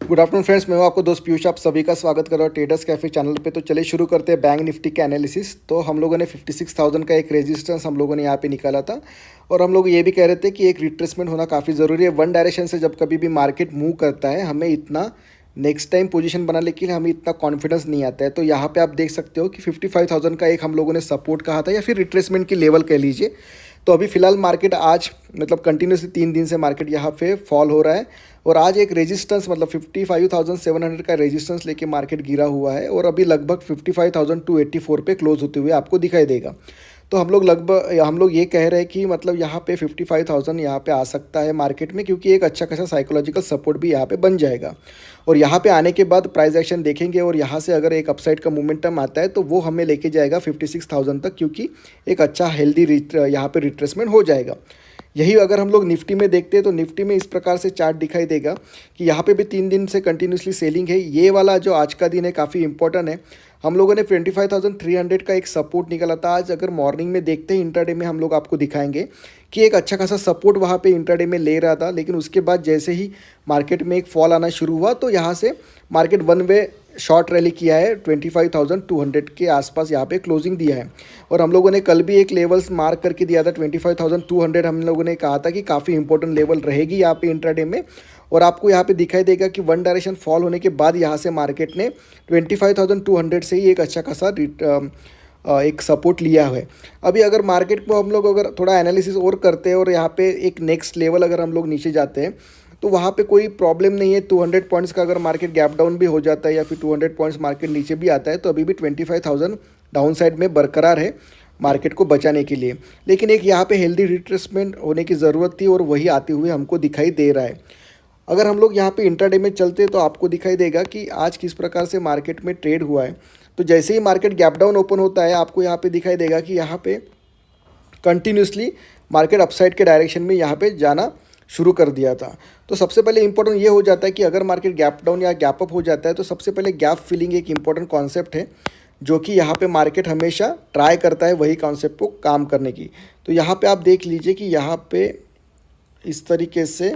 Good afternoon friends, मैं हूं आपको दोस्त पीयूष। आप सभी का स्वागत कर रहा हूं ट्रेडर्स कैफे चैनल पे। तो चलिए शुरू करते हैं बैंक निफ्टी के एनालिसिस। तो हम लोगों ने 56,000 का एक रेजिस्टेंस हम लोगों ने यहाँ पे निकाला था और हम लोग ये भी कह रहे थे कि एक रिट्रेसमेंट होना काफ़ी ज़रूरी है। वन डायरेक्शन से जब कभी भी मार्केट मूव करता है, हमें इतना नेक्स्ट टाइम पोजीशन बनाने के लिए हमें इतना कॉन्फिडेंस नहीं आता है। तो यहाँ पे आप देख सकते हो कि 55,000 का एक हम लोगों ने सपोर्ट कहा था या फिर रिट्रेसमेंट की लेवल कह लीजिए। तो अभी फ़िलहाल मार्केट आज मतलब कंटिन्यूसली 3 दिन से मार्केट यहाँ पे फॉल हो रहा है और आज एक रेजिस्टेंस मतलब 55,700 का रेजिस्टेंस लेके मार्केट गिरा हुआ है और अभी लगभग 55,284 पे क्लोज होते हुए आपको दिखाई देगा। तो हम लोग ये कह रहे हैं कि मतलब यहाँ पे 55,000 यहाँ पे आ सकता है मार्केट में, क्योंकि एक अच्छा खासा साइकोलॉजिकल सपोर्ट भी यहाँ पे बन जाएगा। और यहाँ पे आने के बाद प्राइस एक्शन देखेंगे और यहाँ से अगर एक अपसाइड का मोमेंटम आता है तो वो हमें लेके जाएगा 56,000 तक, क्योंकि एक अच्छा हेल्दी यहाँ पे रिट्रेसमेंट हो जाएगा। यही अगर हम लोग निफ्टी में देखते हैं तो निफ्टी में इस प्रकार से चार्ट दिखाई देगा कि यहाँ पे भी 3 दिन से कंटिन्यूसली सेलिंग है। ये वाला जो आज का दिन है काफ़ी इंपॉर्टेंट है। हम लोगों ने 25,300 का एक सपोर्ट निकाला था। आज अगर मॉर्निंग में देखते हैं इंट्राडे में हम लोग आपको दिखाएंगे कि एक अच्छा खासा सपोर्ट वहाँ पे इंट्राडे में ले रहा था, लेकिन उसके बाद जैसे ही मार्केट में एक फॉल आना शुरू हुआ तो यहाँ से market one way short rally किया है। 25,200 के आसपास यहाँ पे क्लोजिंग दिया है और हम लोगों ने कल भी एक लेवल्स मार्क करके दिया था 25,200। हम लोगों ने कहा था कि काफ़ी इंपॉर्टेंट लेवल रहेगी यहाँ पे इंट्राडे में और आपको यहाँ पे दिखाई देगा कि वन डायरेक्शन फॉल होने के बाद यहाँ से मार्केट ने 25,200 से ही एक अच्छा खासा एक सपोर्ट लिया है। अभी अगर मार्केट को हम लोग अगर थोड़ा एनालिसिस और करते हैं और यहाँ पे एक नेक्स्ट लेवल अगर हम लोग नीचे जाते हैं तो वहाँ पे कोई प्रॉब्लम नहीं है। 200 पॉइंट्स का अगर मार्केट गैप डाउन भी हो जाता है या फिर 200 पॉइंट्स मार्केट नीचे भी आता है तो अभी भी 25,000 डाउन साइड में बरकरार है मार्केट को बचाने के लिए। लेकिन एक यहाँ पे हेल्दी रिट्रेसमेंट होने की ज़रूरत थी और वही आते हुए हमको दिखाई दे रहा है। अगर हम लोग यहाँ पे इंट्राडे में चलते तो आपको दिखाई देगा कि आज किस प्रकार से मार्केट में ट्रेड हुआ है। तो जैसे ही मार्केट गैप डाउन ओपन होता है आपको यहाँ पे दिखाई देगा कि यहाँ पे कंटिन्यूसली मार्केट अपसाइड के डायरेक्शन में यहाँ पे जाना शुरू कर दिया था। तो सबसे पहले इंपॉर्टेंट ये हो जाता है कि अगर मार्केट गैप डाउन या गैप अप हो जाता है तो सबसे पहले गैप फिलिंग एक इंपॉर्टेंट कॉन्सेप्ट है जो कि यहाँ पे मार्केट हमेशा ट्राई करता है वही कॉन्सेप्ट को काम करने की। तो यहाँ पे आप देख लीजिए कि यहाँ पे इस तरीके से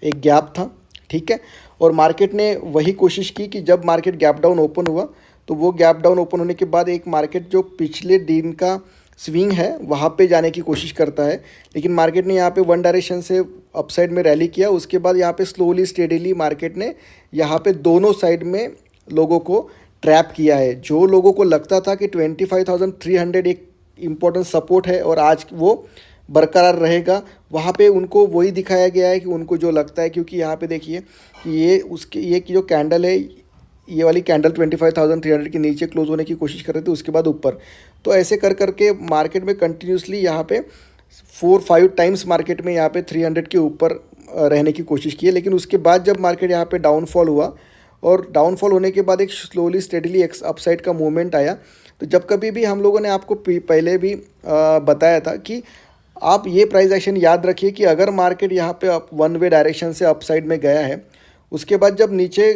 एक गैप था, ठीक है, और मार्केट ने वही कोशिश की कि जब मार्केट गैप डाउन ओपन हुआ तो वो गैप डाउन ओपन होने के बाद एक मार्केट जो पिछले दिन का स्विंग है वहाँ पे जाने की कोशिश करता है। लेकिन मार्केट ने यहाँ पे वन डायरेक्शन से अपसाइड में रैली किया। उसके बाद यहाँ पे स्लोली स्टेडीली मार्केट ने यहाँ पे दोनों साइड में लोगों को ट्रैप किया है। जो लोगों को लगता था कि 25,300 एक इम्पोर्टेंट सपोर्ट है और आज वो बरकरार रहेगा, वहाँ पे उनको वही दिखाया गया है कि उनको जो लगता है, क्योंकि यहाँ पे देखिए कि ये की जो कैंडल है, ये वाली कैंडल 25,300 के नीचे क्लोज होने की कोशिश कर रही थी, उसके बाद ऊपर। तो ऐसे कर करके मार्केट में कंटिन्यूसली यहाँ पे 4-5 टाइम्स मार्केट में यहाँ पे 300 के ऊपर रहने की कोशिश की है। लेकिन उसके बाद जब मार्केट यहाँ पे डाउनफॉल हुआ और डाउनफॉल होने के बाद एक स्लोली स्टेडीली एक अपसाइड का मूवमेंट आया। तो जब कभी भी हम लोगों ने आपको पहले भी बताया था कि आप ये प्राइस एक्शन याद रखिए कि अगर मार्केट यहाँ पे वन वे डायरेक्शन से अपसाइड में गया है, उसके बाद जब नीचे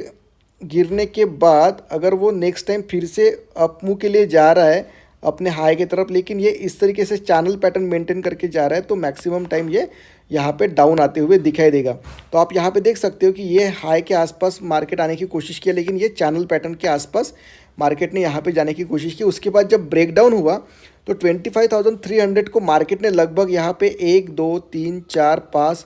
गिरने के बाद अगर वो नेक्स्ट टाइम फिर से अप मूव के लिए जा रहा है अपने हाई की तरफ, लेकिन ये इस तरीके से चैनल पैटर्न मेंटेन करके जा रहा है तो मैक्सिमम टाइम ये यहाँ पे डाउन आते हुए दिखाई देगा। तो आप यहाँ पे देख सकते हो कि ये हाई के आसपास मार्केट आने की कोशिश की, लेकिन ये चैनल पैटर्न के आसपास मार्केट ने यहाँ पे जाने की कोशिश की। उसके बाद जब ब्रेक डाउन हुआ तो 25,300 को मार्केट ने लगभग यहाँ पे 1 2 3 4 5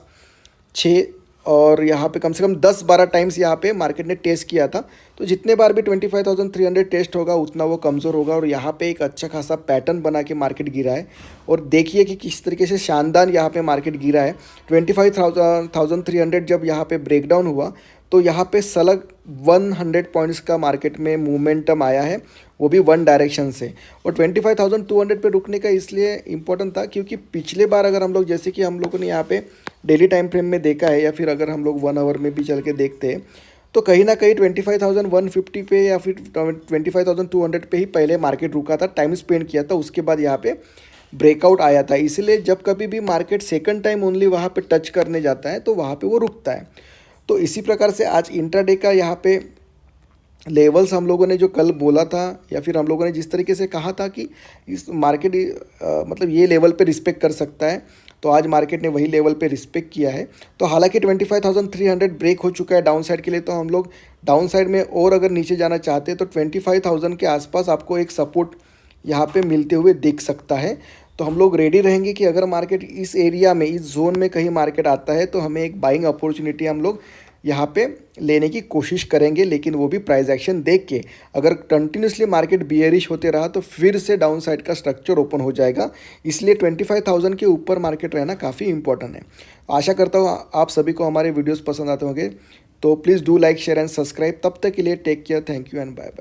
6 और यहाँ पे कम से कम 10-12 टाइम्स यहाँ पे मार्केट ने टेस्ट किया था। तो जितने बार भी 25,300 टेस्ट होगा उतना वो कमज़ोर होगा और यहाँ पे एक अच्छा खासा पैटर्न बना के मार्केट गिरा है। और देखिए कि किस तरीके से शानदार यहाँ पे मार्केट गिरा है। 25,300 जब यहाँ पे ब्रेक डाउन हुआ तो यहाँ पे सलग 100 पॉइंट्स का मार्केट में मोमेंटम आया है, वो भी वन डायरेक्शन से। और 25,200 पे रुकने का इसलिए इम्पोर्टेंट था क्योंकि पिछले बार अगर हम लोग जैसे कि हम लोगों ने यहाँ पे डेली टाइम फ्रेम में देखा है या फिर अगर हम लोग 1 आवर में भी चल के देखते हैं तो कहीं ना कहीं 25,150 पे या फिर 25,200 पे ही पहले मार्केट रुका था, टाइम स्पेंड किया था, उसके बाद यहाँ पे ब्रेकआउट आया था। इसलिए जब कभी भी मार्केट सेकंड टाइम ओनली वहाँ पे टच करने जाता है तो वहाँ पे वो रुकता है। तो इसी प्रकार से आज इंट्राडे का यहाँ पे लेवल्स हम लोगों ने जो कल बोला था या फिर हम लोगों ने जिस तरीके से कहा था कि इस मार्केट मतलब ये लेवल पे रिस्पेक्ट कर सकता है, तो आज मार्केट ने वही लेवल पे रिस्पेक्ट किया है। तो हालांकि 25,300 ब्रेक हो चुका है डाउन साइड के लिए, तो हम लोग डाउन साइड में और अगर नीचे जाना चाहते हैं तो 25,000 के आसपास आपको एक सपोर्ट यहाँ पे मिलते हुए दिख सकता है। तो हम लोग रेडी रहेंगे कि अगर मार्केट इस एरिया में, इस जोन में कहीं मार्केट आता है तो हमें एक बाइंग अपॉर्चुनिटी हम लोग यहाँ पे लेने की कोशिश करेंगे, लेकिन वो भी प्राइस एक्शन देख के। अगर कंटिन्यूसली मार्केट बियरिश होते रहा तो फिर से डाउन साइड का स्ट्रक्चर ओपन हो जाएगा, इसलिए 25,000 के ऊपर मार्केट रहना काफ़ी इंपॉर्टेंट है। आशा करता हूँ आप सभी को हमारे वीडियोस पसंद आते होंगे, तो please do like share and subscribe. तब तक के लिए take care, thank you and bye bye.